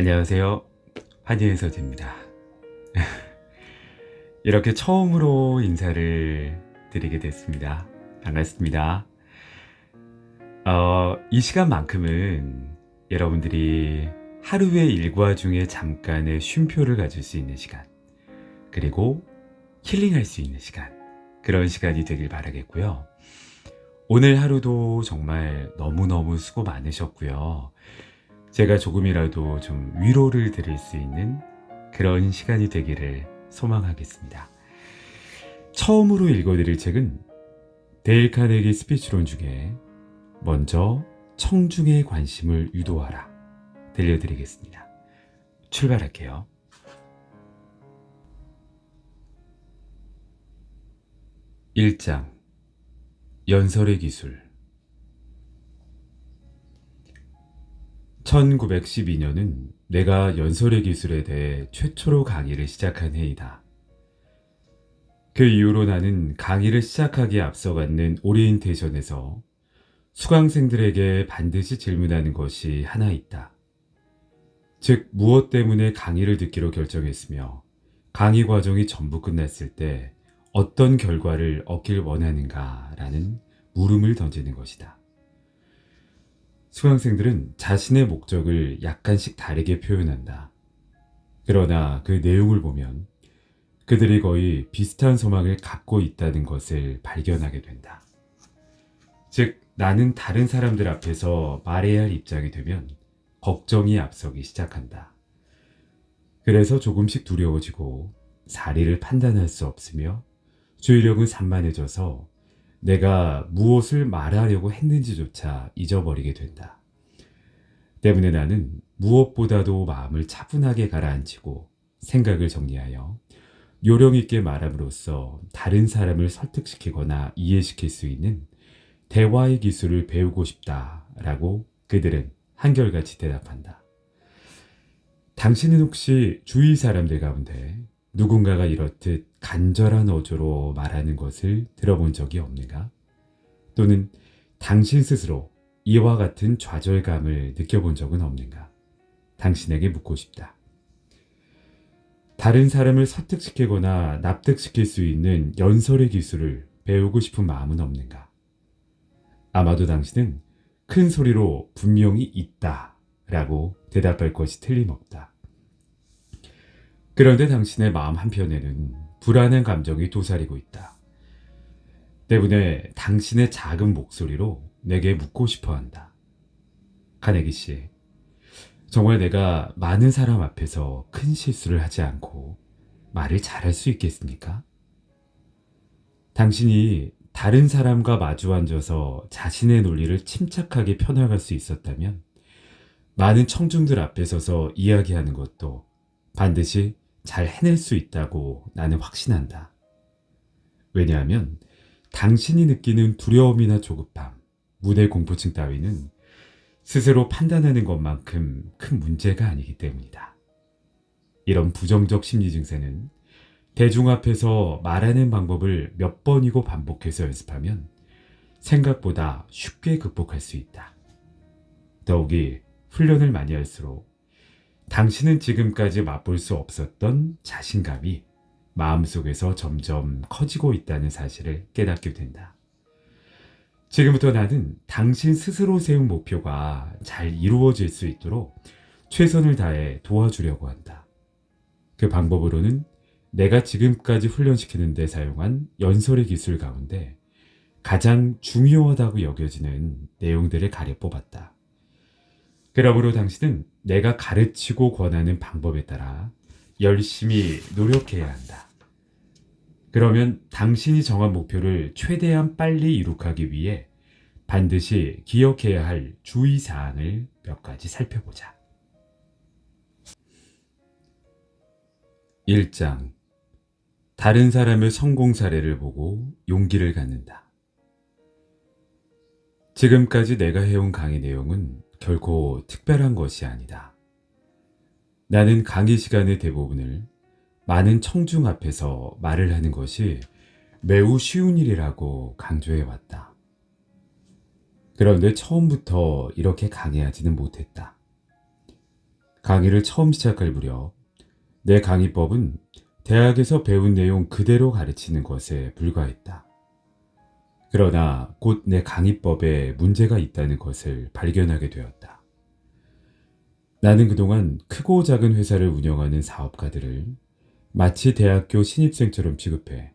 안녕하세요. 한예은 서재입니다. 이렇게 처음으로 인사를 드리게 됐습니다. 반갑습니다. 이 시간만큼은 여러분들이 하루의 일과 중에 잠깐의 쉼표를 가질 수 있는 시간, 그리고 힐링할 수 있는 시간, 그런 시간이 되길 바라겠고요. 오늘 하루도 정말 너무너무 수고 많으셨고요. 제가 조금이라도 좀 위로를 드릴 수 있는 그런 시간이 되기를 소망하겠습니다. 처음으로 읽어드릴 책은 데일 카네기 스피치론 중에 먼저 청중의 관심을 유도하라 들려드리겠습니다. 출발할게요. 1장 연설의 기술. 1912년은 내가 연설의 기술에 대해 최초로 강의를 시작한 해이다. 그 이후로 나는 강의를 시작하기에 앞서 갖는 오리엔테이션에서 수강생들에게 반드시 질문하는 것이 하나 있다. 즉, 무엇 때문에 강의를 듣기로 결정했으며 강의 과정이 전부 끝났을 때 어떤 결과를 얻길 원하는가라는 물음을 던지는 것이다. 수강생들은 자신의 목적을 약간씩 다르게 표현한다. 그러나 그 내용을 보면 그들이 거의 비슷한 소망을 갖고 있다는 것을 발견하게 된다. 즉, 나는 다른 사람들 앞에서 말해야 할 입장이 되면 걱정이 앞서기 시작한다. 그래서 조금씩 두려워지고 사리를 판단할 수 없으며 주의력은 산만해져서 내가 무엇을 말하려고 했는지조차 잊어버리게 된다. 때문에 나는 무엇보다도 마음을 차분하게 가라앉히고 생각을 정리하여 요령 있게 말함으로써 다른 사람을 설득시키거나 이해시킬 수 있는 대화의 기술을 배우고 싶다라고 그들은 한결같이 대답한다. 당신은 혹시 주위 사람들 가운데 누군가가 이렇듯 간절한 어조로 말하는 것을 들어본 적이 없는가? 또는 당신 스스로 이와 같은 좌절감을 느껴본 적은 없는가? 당신에게 묻고 싶다. 다른 사람을 설득시키거나 납득시킬 수 있는 연설의 기술을 배우고 싶은 마음은 없는가? 아마도 당신은 큰 소리로 분명히 있다 라고 대답할 것이 틀림없다. 그런데 당신의 마음 한편에는 불안한 감정이 도사리고 있다. 때문에 당신의 작은 목소리로 내게 묻고 싶어 한다. 카네기 씨, 정말 내가 많은 사람 앞에서 큰 실수를 하지 않고 말을 잘할 수 있겠습니까? 당신이 다른 사람과 마주 앉아서 자신의 논리를 침착하게 펴나갈 수 있었다면 많은 청중들 앞에 서서 이야기하는 것도 반드시 잘 해낼 수 있다고 나는 확신한다. 왜냐하면 당신이 느끼는 두려움이나 조급함, 무대 공포증 따위는 스스로 판단하는 것만큼 큰 문제가 아니기 때문이다. 이런 부정적 심리 증세는 대중 앞에서 말하는 방법을 몇 번이고 반복해서 연습하면 생각보다 쉽게 극복할 수 있다. 더욱이 훈련을 많이 할수록 당신은 지금까지 맛볼 수 없었던 자신감이 마음속에서 점점 커지고 있다는 사실을 깨닫게 된다. 지금부터 나는 당신 스스로 세운 목표가 잘 이루어질 수 있도록 최선을 다해 도와주려고 한다. 그 방법으로는 내가 지금까지 훈련시키는 데 사용한 연설의 기술 가운데 가장 중요하다고 여겨지는 내용들을 가려 뽑았다. 그러므로 당신은 내가 가르치고 권하는 방법에 따라 열심히 노력해야 한다. 그러면 당신이 정한 목표를 최대한 빨리 이룩하기 위해 반드시 기억해야 할 주의사항을 몇 가지 살펴보자. 1장 다른 사람의 성공 사례를 보고 용기를 갖는다. 지금까지 내가 해온 강의 내용은 결코 특별한 것이 아니다. 나는 강의 시간의 대부분을 많은 청중 앞에서 말을 하는 것이 매우 쉬운 일이라고 강조해 왔다. 그런데 처음부터 이렇게 강의하지는 못했다. 강의를 처음 시작할 무렵 내 강의법은 대학에서 배운 내용 그대로 가르치는 것에 불과했다. 그러나 곧 내 강의법에 문제가 있다는 것을 발견하게 되었다. 나는 그동안 크고 작은 회사를 운영하는 사업가들을 마치 대학교 신입생처럼 취급해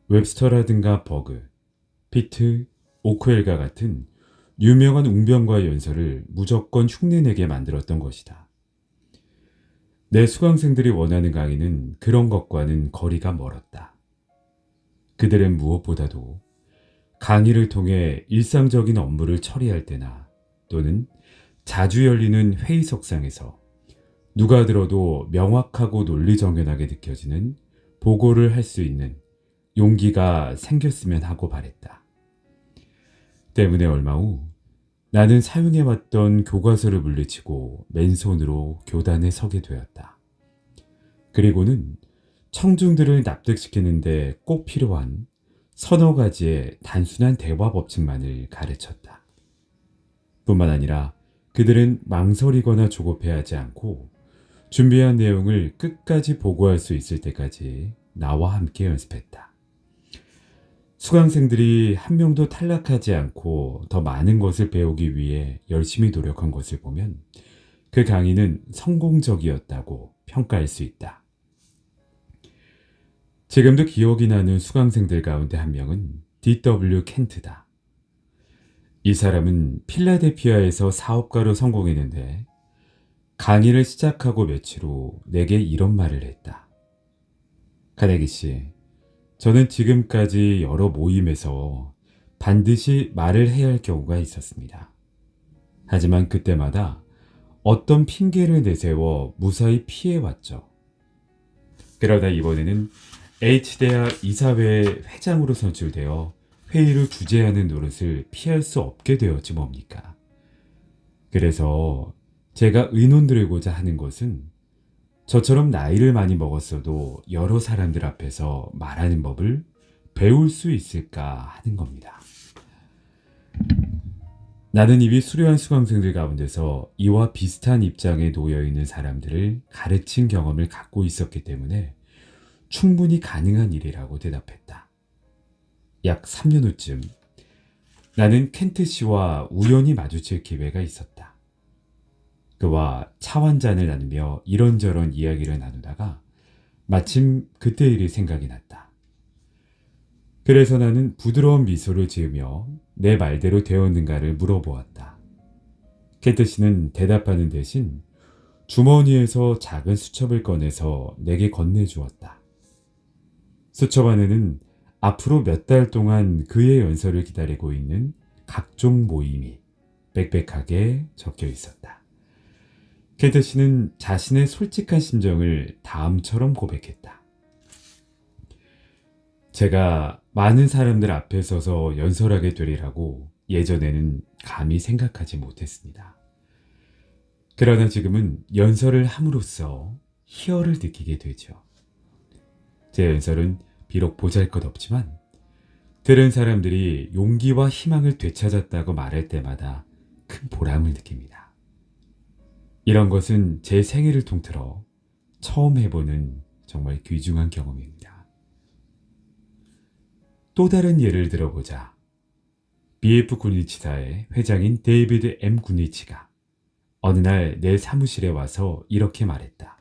웹스터라든가 버그, 피트, 오크웰과 같은 유명한 웅변과 연설을 무조건 흉내내게 만들었던 것이다. 내 수강생들이 원하는 강의는 그런 것과는 거리가 멀었다. 그들은 무엇보다도 강의를 통해 일상적인 업무를 처리할 때나 또는 자주 열리는 회의석상에서 누가 들어도 명확하고 논리정연하게 느껴지는 보고를 할 수 있는 용기가 생겼으면 하고 바랬다. 때문에 얼마 후 나는 사용해왔던 교과서를 물리치고 맨손으로 교단에 서게 되었다. 그리고는 청중들을 납득시키는데 꼭 필요한 서너 가지의 단순한 대화 법칙만을 가르쳤다. 뿐만 아니라 그들은 망설이거나 조급해하지 않고 준비한 내용을 끝까지 보고할 수 있을 때까지 나와 함께 연습했다. 수강생들이 한 명도 탈락하지 않고 더 많은 것을 배우기 위해 열심히 노력한 것을 보면 그 강의는 성공적이었다고 평가할 수 있다. 지금도 기억이 나는 수강생들 가운데 한 명은 D.W. 켄트다. 이 사람은 필라델피아에서 사업가로 성공했는데 강의를 시작하고 며칠 후 내게 이런 말을 했다. 카네기 씨, 저는 지금까지 여러 모임에서 반드시 말을 해야 할 경우가 있었습니다. 하지만 그때마다 어떤 핑계를 내세워 무사히 피해왔죠. 그러다 이번에는 H대학 이사회 회장으로 선출되어 회의를 주재하는 노릇을 피할 수 없게 되었지 뭡니까. 그래서 제가 의논드리고자 하는 것은 저처럼 나이를 많이 먹었어도 여러 사람들 앞에서 말하는 법을 배울 수 있을까 하는 겁니다. 나는 이미 수료한 수강생들 가운데서 이와 비슷한 입장에 놓여 있는 사람들을 가르친 경험을 갖고 있었기 때문에 충분히 가능한 일이라고 대답했다. 약 3년 후쯤 나는 켄트 씨와 우연히 마주칠 기회가 있었다. 그와 차 한 잔을 나누며 이런저런 이야기를 나누다가 마침 그때 일이 생각이 났다. 그래서 나는 부드러운 미소를 지으며 내 말대로 되었는가를 물어보았다. 켄트 씨는 대답하는 대신 주머니에서 작은 수첩을 꺼내서 내게 건네주었다. 수첩 안에는 앞으로 몇 달 동안 그의 연설을 기다리고 있는 각종 모임이 빽빽하게 적혀 있었다. 켄트 씨는 자신의 솔직한 심정을 다음처럼 고백했다. 제가 많은 사람들 앞에 서서 연설하게 되리라고 예전에는 감히 생각하지 못했습니다. 그러나 지금은 연설을 함으로써 희열을 느끼게 되죠. 제 연설은 비록 보잘것없지만 들은 사람들이 용기와 희망을 되찾았다고 말할 때마다 큰 보람을 느낍니다. 이런 것은 제 생애를 통틀어 처음 해보는 정말 귀중한 경험입니다. 또 다른 예를 들어보자. BF 군리치사의 회장인 데이비드 M. 군리치가 어느 날 내 사무실에 와서 이렇게 말했다.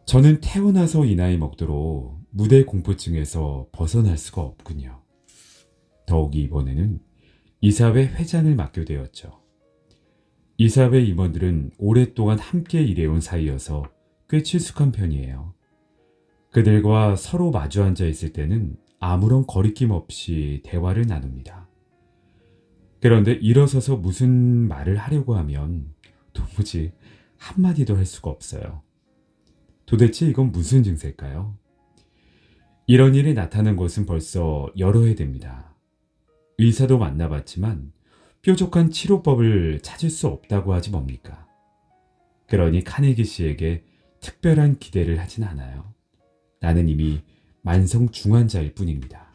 저는 태어나서 이 나이 먹도록 무대 공포증에서 벗어날 수가 없군요. 더욱이 이번에는 이사회 회장을 맡게 되었죠. 이사회 임원들은 오랫동안 함께 일해온 사이여서 꽤 친숙한 편이에요. 그들과 서로 마주 앉아 있을 때는 아무런 거리낌 없이 대화를 나눕니다. 그런데 일어서서 무슨 말을 하려고 하면 도무지 한마디도 할 수가 없어요. 도대체 이건 무슨 증세일까요? 이런 일이 나타난 것은 벌써 여러 해 됩니다. 의사도 만나봤지만 뾰족한 치료법을 찾을 수 없다고 하지 뭡니까? 그러니 카네기 씨에게 특별한 기대를 하진 않아요. 나는 이미 만성 중환자일 뿐입니다.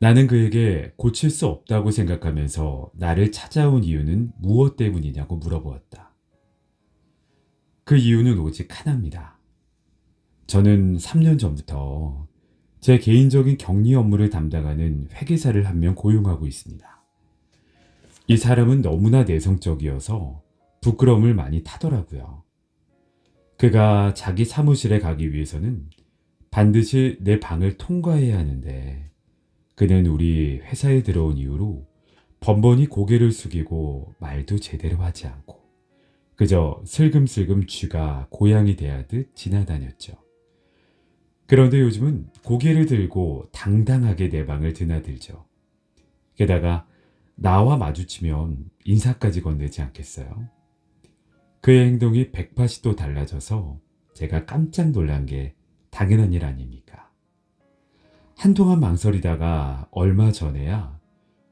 나는 그에게 고칠 수 없다고 생각하면서 나를 찾아온 이유는 무엇 때문이냐고 물어보았다. 그 이유는 오직 하나입니다. 저는 3년 전부터 제 개인적인 격리 업무를 담당하는 회계사를 한 명 고용하고 있습니다. 이 사람은 너무나 내성적이어서 부끄러움을 많이 타더라고요. 그가 자기 사무실에 가기 위해서는 반드시 내 방을 통과해야 하는데 그는 우리 회사에 들어온 이후로 번번이 고개를 숙이고 말도 제대로 하지 않고 그저 슬금슬금 쥐가 고양이 대하듯 지나다녔죠. 그런데 요즘은 고개를 들고 당당하게 내 방을 드나들죠. 게다가 나와 마주치면 인사까지 건네지 않겠어요? 그의 행동이 180도 달라져서 제가 깜짝 놀란 게 당연한 일 아닙니까? 한동안 망설이다가 얼마 전에야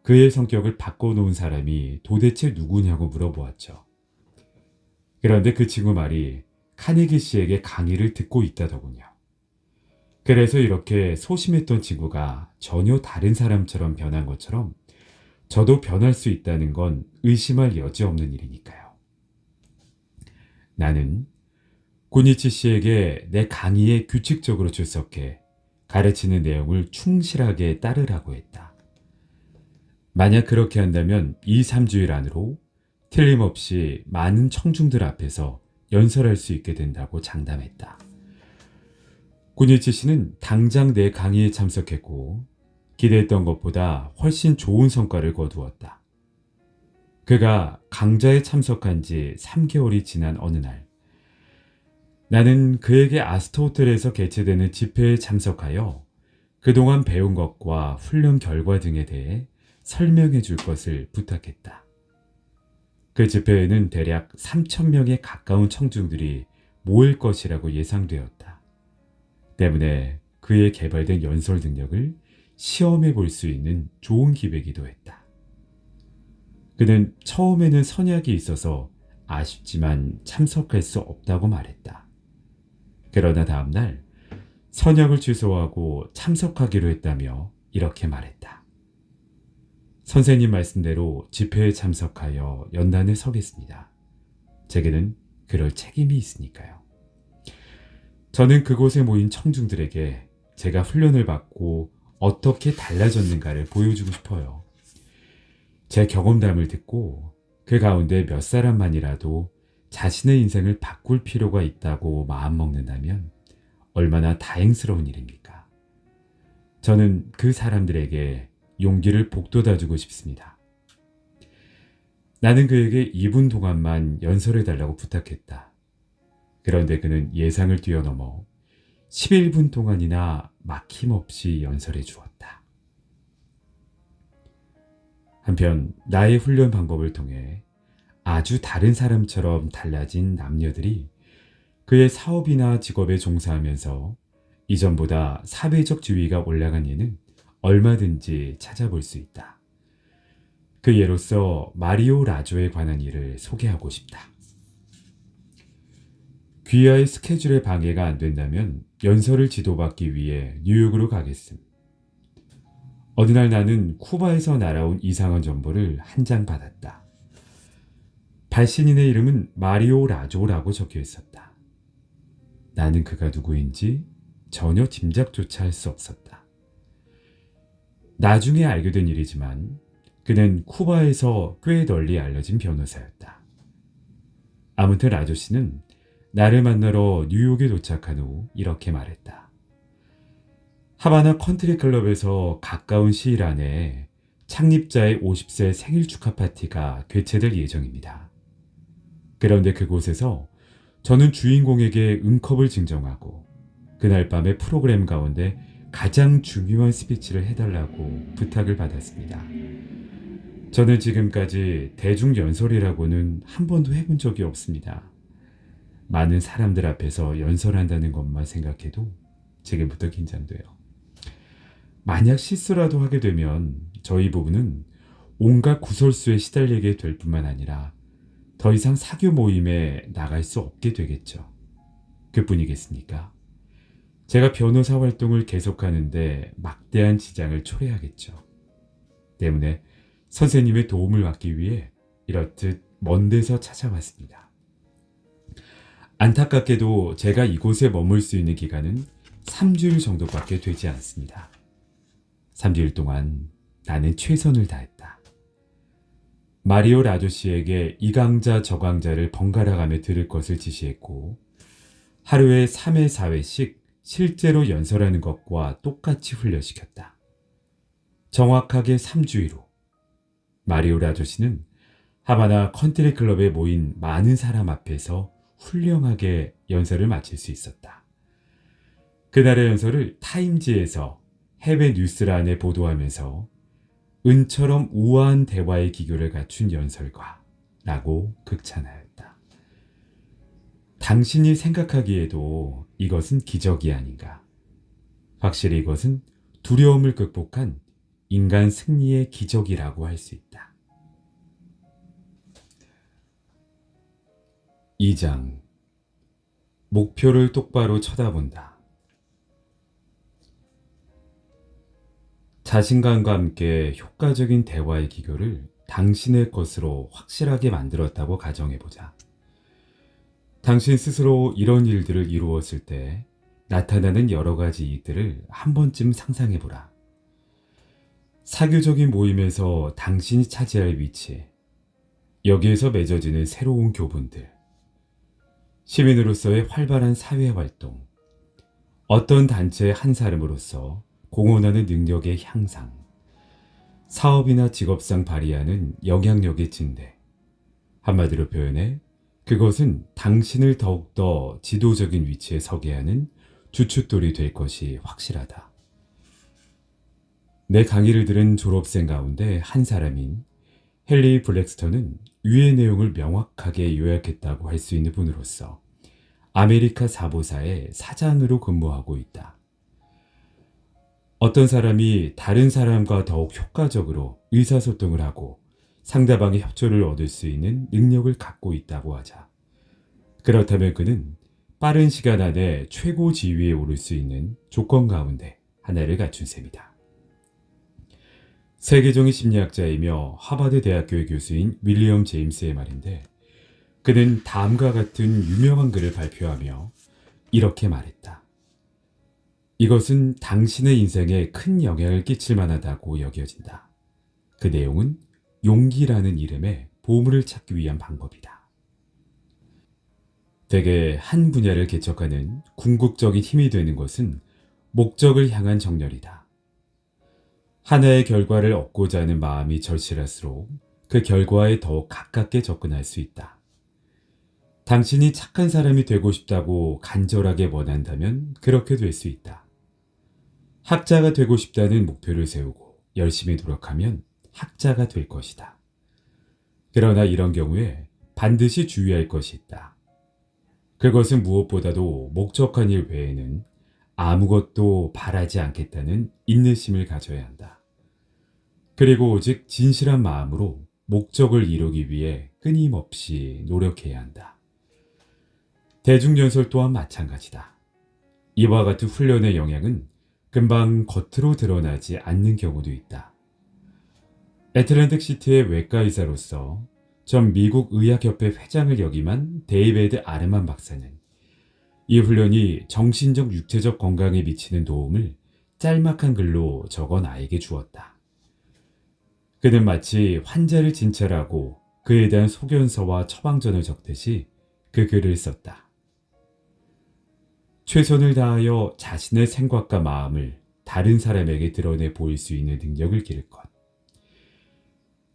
그의 성격을 바꿔놓은 사람이 도대체 누구냐고 물어보았죠. 그런데 그 친구 말이 카네기 씨에게 강의를 듣고 있다더군요. 그래서 이렇게 소심했던 친구가 전혀 다른 사람처럼 변한 것처럼 저도 변할 수 있다는 건 의심할 여지 없는 일이니까요. 나는 고니치 씨에게 내 강의에 규칙적으로 출석해 가르치는 내용을 충실하게 따르라고 했다. 만약 그렇게 한다면 2, 3주일 안으로 틀림없이 많은 청중들 앞에서 연설할 수 있게 된다고 장담했다. 고니치 씨는 당장 내 강의에 참석했고 기대했던 것보다 훨씬 좋은 성과를 거두었다. 그가 강좌에 참석한 지 3개월이 지난 어느 날 나는 그에게 아스토호텔에서 개최되는 집회에 참석하여 그동안 배운 것과 훈련 결과 등에 대해 설명해 줄 것을 부탁했다. 그 집회에는 대략 3,000명에 가까운 청중들이 모일 것이라고 예상되었다. 때문에 그의 개발된 연설 능력을 시험해 볼 수 있는 좋은 기회이기도 했다. 그는 처음에는 선약이 있어서 아쉽지만 참석할 수 없다고 말했다. 그러나 다음날 선약을 취소하고 참석하기로 했다며 이렇게 말했다. 선생님 말씀대로 집회에 참석하여 연단에 서겠습니다. 제게는 그럴 책임이 있으니까요. 저는 그곳에 모인 청중들에게 제가 훈련을 받고 어떻게 달라졌는가를 보여주고 싶어요. 제 경험담을 듣고 그 가운데 몇 사람만이라도 자신의 인생을 바꿀 필요가 있다고 마음먹는다면 얼마나 다행스러운 일입니까? 저는 그 사람들에게 용기를 북돋아주고 싶습니다. 나는 그에게 2분 동안만 연설해달라고 부탁했다. 그런데 그는 예상을 뛰어넘어 11분 동안이나 막힘없이 연설해 주었다. 한편 나의 훈련 방법을 통해 아주 다른 사람처럼 달라진 남녀들이 그의 사업이나 직업에 종사하면서 이전보다 사회적 지위가 올라간 예는 얼마든지 찾아볼 수 있다. 그 예로서 마리오 라조에 관한 일을 소개하고 싶다. 귀하의 스케줄에 방해가 안 된다면 연설을 지도받기 위해 뉴욕으로 가겠음. 어느 날 나는 쿠바에서 날아온 이상한 정보를 한 장 받았다. 발신인의 이름은 마리오 라조라고 적혀 있었다. 나는 그가 누구인지 전혀 짐작조차 할 수 없었다. 나중에 알게 된 일이지만 그는 쿠바에서 꽤 널리 알려진 변호사였다. 아무튼 라조 씨는 나를 만나러 뉴욕에 도착한 후 이렇게 말했다. 하바나 컨트리 클럽에서 가까운 시일 안에 창립자의 50세 생일 축하 파티가 개최될 예정입니다. 그런데 그곳에서 저는 주인공에게 은컵을 증정하고 그날 밤의 프로그램 가운데 가장 중요한 스피치를 해달라고 부탁을 받았습니다. 저는 지금까지 대중연설이라고는 한 번도 해본 적이 없습니다. 많은 사람들 앞에서 연설한다는 것만 생각해도 지금부터 긴장돼요. 만약 실수라도 하게 되면 저희 부부는 온갖 구설수에 시달리게 될 뿐만 아니라 더 이상 사교 모임에 나갈 수 없게 되겠죠. 그뿐이겠습니까? 제가 변호사 활동을 계속하는데 막대한 지장을 초래하겠죠. 때문에 선생님의 도움을 받기 위해 이렇듯 먼 데서 찾아왔습니다. 안타깝게도 제가 이곳에 머물 수 있는 기간은 3주일 정도밖에 되지 않습니다. 3주일 동안 나는 최선을 다했다. 마리오 라조씨에게 이 강좌 저 강좌를 번갈아 가며 들을 것을 지시했고 하루에 3회 4회씩 실제로 연설하는 것과 똑같이 훈련시켰다. 정확하게 3주일 후 마리오 라조씨는 하바나 컨트리 클럽에 모인 많은 사람 앞에서 훌륭하게 연설을 마칠 수 있었다. 그날의 연설을 타임지에서 해외 뉴스란에 보도하면서 은처럼 우아한 대화의 기교를 갖춘 연설가라고 극찬하였다. 당신이 생각하기에도 이것은 기적이 아닌가. 확실히 이것은 두려움을 극복한 인간 승리의 기적이라고 할 수 있다. 2장 목표를 똑바로 쳐다본다. 자신감과 함께 효과적인 대화의 기교를 당신의 것으로 확실하게 만들었다고 가정해보자. 당신 스스로 이런 일들을 이루었을 때 나타나는 여러 가지 이익들을 한 번쯤 상상해보라. 사교적인 모임에서 당신이 차지할 위치, 여기에서 맺어지는 새로운 교분들, 시민으로서의 활발한 사회활동, 어떤 단체의 한 사람으로서 공헌하는 능력의 향상, 사업이나 직업상 발휘하는 영향력의 증대. 한마디로 표현해 그것은 당신을 더욱더 지도적인 위치에 서게 하는 주춧돌이 될 것이 확실하다. 내 강의를 들은 졸업생 가운데 한 사람인 헨리 블랙스턴은 위의 내용을 명확하게 요약했다고 할 수 있는 분으로서 아메리카 사보사의 사장으로 근무하고 있다. 어떤 사람이 다른 사람과 더욱 효과적으로 의사소통을 하고 상대방의 협조를 얻을 수 있는 능력을 갖고 있다고 하자. 그렇다면 그는 빠른 시간 안에 최고 지위에 오를 수 있는 조건 가운데 하나를 갖춘 셈이다. 세계적인 심리학자이며 하버드 대학교의 교수인 윌리엄 제임스의 말인데 그는 다음과 같은 유명한 글을 발표하며 이렇게 말했다. 이것은 당신의 인생에 큰 영향을 끼칠 만하다고 여겨진다. 그 내용은 용기라는 이름의 보물을 찾기 위한 방법이다. 대개 한 분야를 개척하는 궁극적인 힘이 되는 것은 목적을 향한 정열이다. 하나의 결과를 얻고자 하는 마음이 절실할수록 그 결과에 더욱 가깝게 접근할 수 있다. 당신이 착한 사람이 되고 싶다고 간절하게 원한다면 그렇게 될 수 있다. 학자가 되고 싶다는 목표를 세우고 열심히 노력하면 학자가 될 것이다. 그러나 이런 경우에 반드시 주의할 것이 있다. 그것은 무엇보다도 목적한 일 외에는 아무것도 바라지 않겠다는 인내심을 가져야 한다. 그리고 오직 진실한 마음으로 목적을 이루기 위해 끊임없이 노력해야 한다. 대중연설 또한 마찬가지다. 이와 같은 훈련의 영향은 금방 겉으로 드러나지 않는 경우도 있다. 애틀랜틱 시티의 외과 의사로서 전 미국 의학협회 회장을 역임한 데이비드 아르만 박사는 이 훈련이 정신적 육체적 건강에 미치는 도움을 짤막한 글로 적어 나에게 주었다. 그는 마치 환자를 진찰하고 그에 대한 소견서와 처방전을 적듯이 그 글을 썼다. 최선을 다하여 자신의 생각과 마음을 다른 사람에게 드러내 보일 수 있는 능력을 기를 것.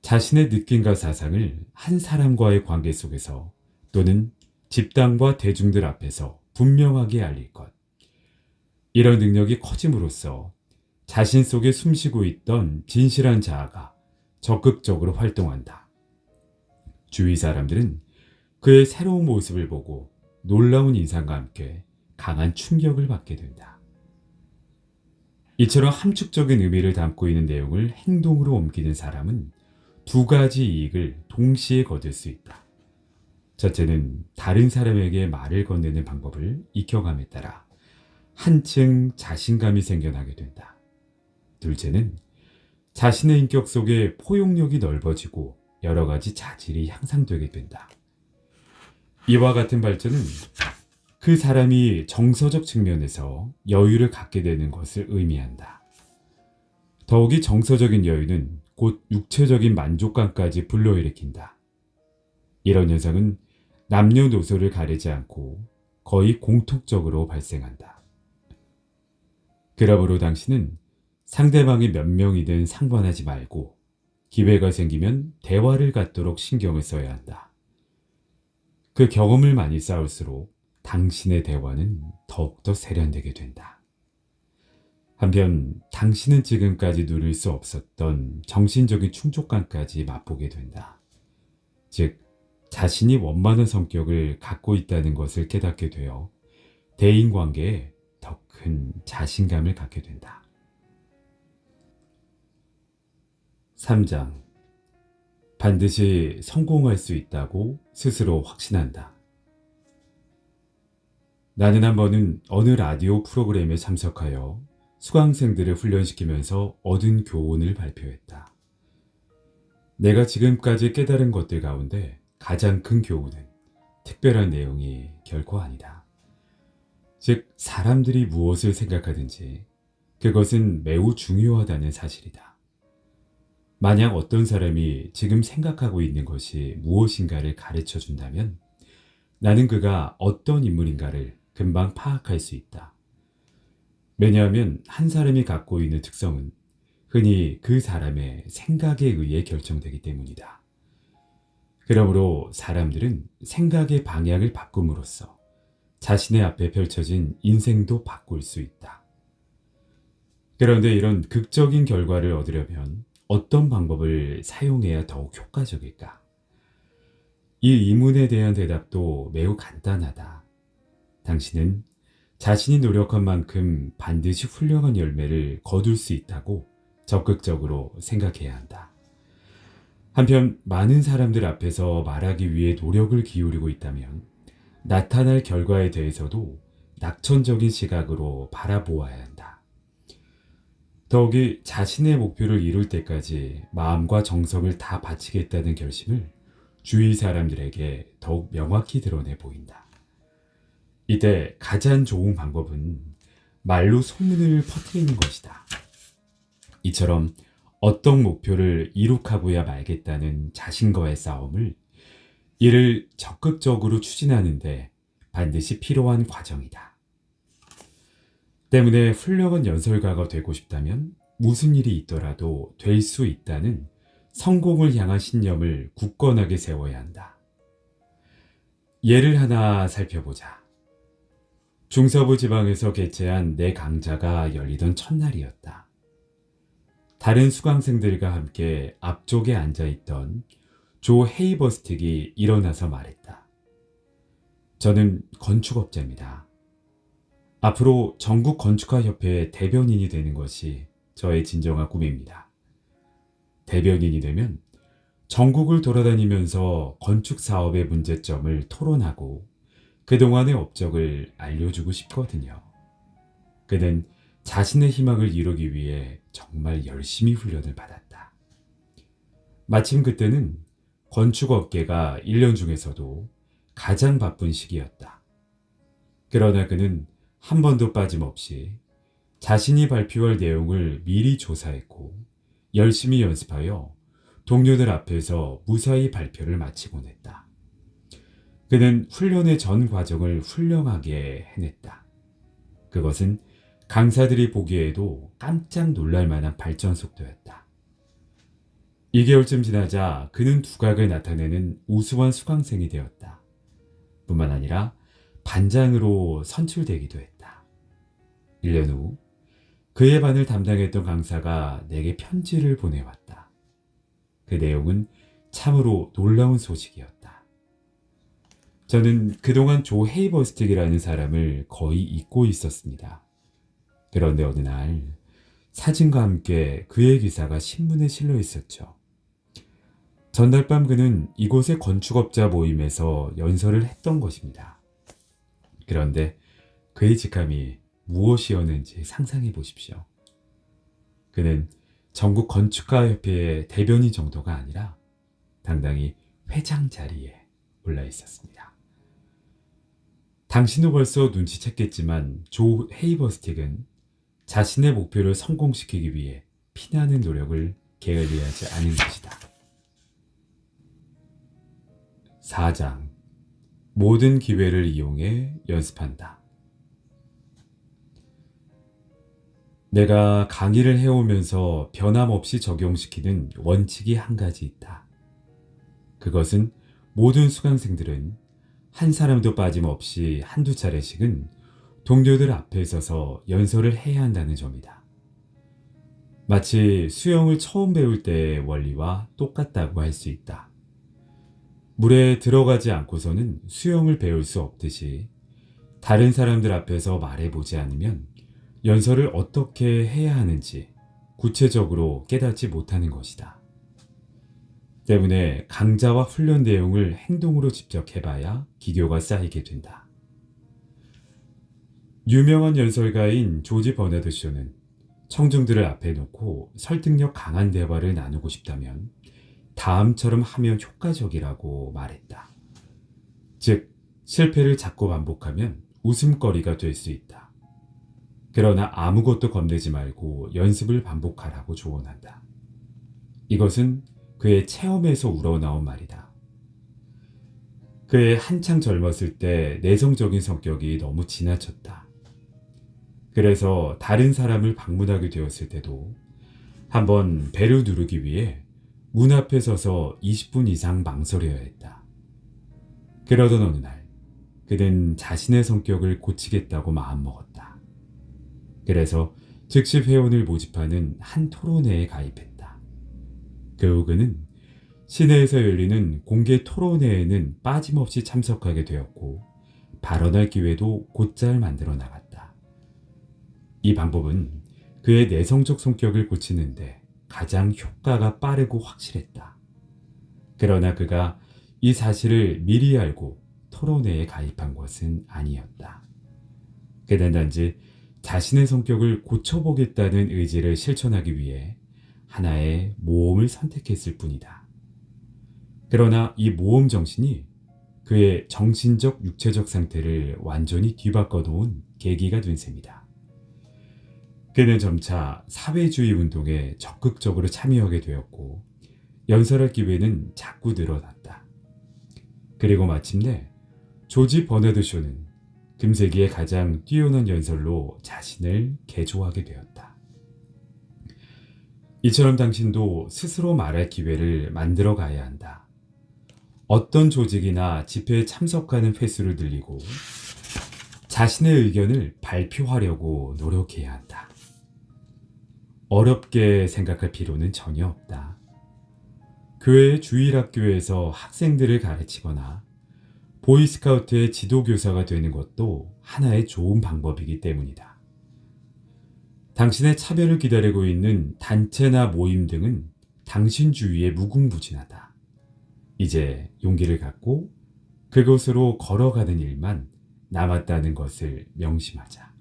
자신의 느낌과 사상을 한 사람과의 관계 속에서 또는 집단과 대중들 앞에서 분명하게 알릴 것. 이런 능력이 커짐으로써 자신 속에 숨쉬고 있던 진실한 자아가 적극적으로 활동한다. 주위 사람들은 그의 새로운 모습을 보고 놀라운 인상과 함께 강한 충격을 받게 된다. 이처럼 함축적인 의미를 담고 있는 내용을 행동으로 옮기는 사람은 두 가지 이익을 동시에 거둘 수 있다. 첫째는 다른 사람에게 말을 건네는 방법을 익혀감에 따라 한층 자신감이 생겨나게 된다. 둘째는 자신의 인격 속에 포용력이 넓어지고 여러 가지 자질이 향상되게 된다. 이와 같은 발전은 그 사람이 정서적 측면에서 여유를 갖게 되는 것을 의미한다. 더욱이 정서적인 여유는 곧 육체적인 만족감까지 불러일으킨다. 이런 현상은 남녀노소를 가리지 않고 거의 공통적으로 발생한다. 그러므로 당신은 상대방이 몇 명이든 상관하지 말고 기회가 생기면 대화를 갖도록 신경을 써야 한다. 그 경험을 많이 쌓을수록 당신의 대화는 더욱더 세련되게 된다. 한편 당신은 지금까지 누릴 수 없었던 정신적인 충족감까지 맛보게 된다. 즉, 자신이 원만한 성격을 갖고 있다는 것을 깨닫게 되어 대인관계에 더 큰 자신감을 갖게 된다. 3장. 반드시 성공할 수 있다고 스스로 확신한다. 나는 한 번은 어느 라디오 프로그램에 참석하여 수강생들을 훈련시키면서 얻은 교훈을 발표했다. 내가 지금까지 깨달은 것들 가운데 가장 큰 교훈은 특별한 내용이 결코 아니다. 즉, 사람들이 무엇을 생각하든지 그것은 매우 중요하다는 사실이다. 만약 어떤 사람이 지금 생각하고 있는 것이 무엇인가를 가르쳐 준다면 나는 그가 어떤 인물인가를 금방 파악할 수 있다. 왜냐하면 한 사람이 갖고 있는 특성은 흔히 그 사람의 생각에 의해 결정되기 때문이다. 그러므로 사람들은 생각의 방향을 바꿈으로써 자신의 앞에 펼쳐진 인생도 바꿀 수 있다. 그런데 이런 극적인 결과를 얻으려면 어떤 방법을 사용해야 더욱 효과적일까? 이 의문에 대한 대답도 매우 간단하다. 당신은 자신이 노력한 만큼 반드시 훌륭한 열매를 거둘 수 있다고 적극적으로 생각해야 한다. 한편 많은 사람들 앞에서 말하기 위해 노력을 기울이고 있다면 나타날 결과에 대해서도 낙천적인 시각으로 바라보아야 한다. 더욱이 자신의 목표를 이룰 때까지 마음과 정성을 다 바치겠다는 결심을 주위 사람들에게 더욱 명확히 드러내 보인다. 이때 가장 좋은 방법은 말로 소문을 퍼뜨리는 것이다. 이처럼 어떤 목표를 이룩하고야 말겠다는 자신과의 싸움을 이를 적극적으로 추진하는데 반드시 필요한 과정이다. 때문에 훌륭한 연설가가 되고 싶다면 무슨 일이 있더라도 될 수 있다는 성공을 향한 신념을 굳건하게 세워야 한다. 예를 하나 살펴보자. 중서부 지방에서 개최한 내 강좌가 열리던 첫날이었다. 다른 수강생들과 함께 앞쪽에 앉아있던 조 헤이버스틱이 일어나서 말했다. 저는 건축업자입니다. 앞으로 전국 건축가협회의 대변인이 되는 것이 저의 진정한 꿈입니다. 대변인이 되면 전국을 돌아다니면서 건축 사업의 문제점을 토론하고 그동안의 업적을 알려주고 싶거든요. 그는 자신의 희망을 이루기 위해 정말 열심히 훈련을 받았다. 마침 그때는 건축업계가 1년 중에서도 가장 바쁜 시기였다. 그러나 그는 한 번도 빠짐없이 자신이 발표할 내용을 미리 조사했고 열심히 연습하여 동료들 앞에서 무사히 발표를 마치곤 했다. 그는 훈련의 전 과정을 훌륭하게 해냈다. 그것은 강사들이 보기에도 깜짝 놀랄 만한 발전 속도였다. 2개월쯤 지나자 그는 두각을 나타내는 우수한 수강생이 되었다. 뿐만 아니라 반장으로 선출되기도 했다. 1년 후 그의 반을 담당했던 강사가 내게 편지를 보내왔다. 그 내용은 참으로 놀라운 소식이었다. 저는 그동안 조 헤이버스틱이라는 사람을 거의 잊고 있었습니다. 그런데 어느 날 사진과 함께 그의 기사가 신문에 실려 있었죠. 전날 밤 그는 이곳의 건축업자 모임에서 연설을 했던 것입니다. 그런데 그의 직함이 무엇이었는지 상상해 보십시오. 그는 전국 건축가협회의 대변인 정도가 아니라 당당히 회장 자리에 올라 있었습니다. 당신도 벌써 눈치챘겠지만 조 헤이버스틱은 자신의 목표를 성공시키기 위해 피나는 노력을 게을리하지 않은 것이다. 4장. 모든 기회를 이용해 연습한다. 내가 강의를 해오면서 변함없이 적용시키는 원칙이 한 가지 있다. 그것은 모든 수강생들은 한 사람도 빠짐없이 한두 차례씩은 동료들 앞에 서서 연설을 해야 한다는 점이다. 마치 수영을 처음 배울 때의 원리와 똑같다고 할 수 있다. 물에 들어가지 않고서는 수영을 배울 수 없듯이 다른 사람들 앞에서 말해보지 않으면 연설을 어떻게 해야 하는지 구체적으로 깨닫지 못하는 것이다. 때문에 강좌와 훈련 내용을 행동으로 직접 해봐야 기교가 쌓이게 된다. 유명한 연설가인 조지 버나드 쇼는 청중들을 앞에 놓고 설득력 강한 대화를 나누고 싶다면 다음처럼 하면 효과적이라고 말했다. 즉, 실패를 자꾸 반복하면 웃음거리가 될 수 있다. 그러나 아무것도 겁내지 말고 연습을 반복하라고 조언한다. 이것은 그의 체험에서 우러나온 말이다. 그의 한창 젊었을 때 내성적인 성격이 너무 지나쳤다. 그래서 다른 사람을 방문하게 되었을 때도 한번 배를 누르기 위해 문 앞에 서서 20분 이상 망설여야 했다. 그러던 어느 날 그는 자신의 성격을 고치겠다고 마음먹었다. 그래서 즉시 회원을 모집하는 한 토론회에 가입했다. 그 후 그는 시내에서 열리는 공개 토론회에는 빠짐없이 참석하게 되었고 발언할 기회도 곧잘 만들어 나갔다. 이 방법은 그의 내성적 성격을 고치는데 가장 효과가 빠르고 확실했다. 그러나 그가 이 사실을 미리 알고 토론회에 가입한 것은 아니었다. 그는 단지 자신의 성격을 고쳐보겠다는 의지를 실천하기 위해 하나의 모험을 선택했을 뿐이다. 그러나 이 모험 정신이 그의 정신적, 육체적 상태를 완전히 뒤바꿔 놓은 계기가 된 셈이다. 그는 점차 사회주의 운동에 적극적으로 참여하게 되었고 연설할 기회는 자꾸 늘어났다. 그리고 마침내 조지 버나드 쇼는 금세기의 가장 뛰어난 연설로 자신을 개조하게 되었다. 이처럼 당신도 스스로 말할 기회를 만들어 가야 한다. 어떤 조직이나 집회에 참석하는 횟수를 늘리고 자신의 의견을 발표하려고 노력해야 한다. 어렵게 생각할 필요는 전혀 없다. 교회 주일학교에서 학생들을 가르치거나 보이스카우트의 지도교사가 되는 것도 하나의 좋은 방법이기 때문이다. 당신의 차별을 기다리고 있는 단체나 모임 등은 당신 주위에 무궁무진하다. 이제 용기를 갖고 그곳으로 걸어가는 일만 남았다는 것을 명심하자.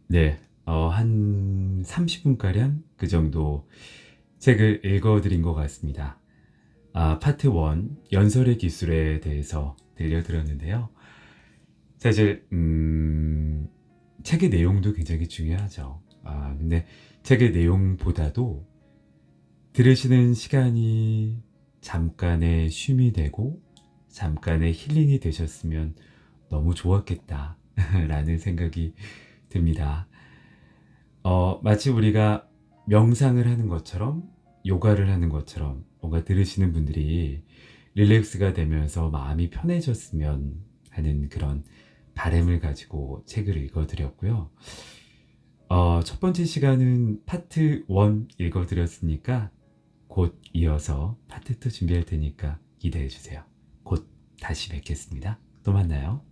네, 한 30분가량 그 정도 책을 읽어드린 것 같습니다. 파트 1, 연설의 기술에 대해서 들려드렸는데요. 사실, 책의 내용도 굉장히 중요하죠. 근데 책의 내용보다도 들으시는 시간이 잠깐의 쉼이 되고 잠깐의 힐링이 되셨으면 너무 좋았겠다 라는 생각이 듭니다. 마치 우리가 명상을 하는 것처럼 요가를 하는 것처럼 뭔가 들으시는 분들이 릴렉스가 되면서 마음이 편해졌으면 하는 그런 바람을 가지고 책을 읽어드렸고요. 첫 번째 시간은 파트 1 읽어드렸으니까 곧 이어서 파트 2 준비할 테니까 기대해 주세요. 곧 다시 뵙겠습니다. 또 만나요.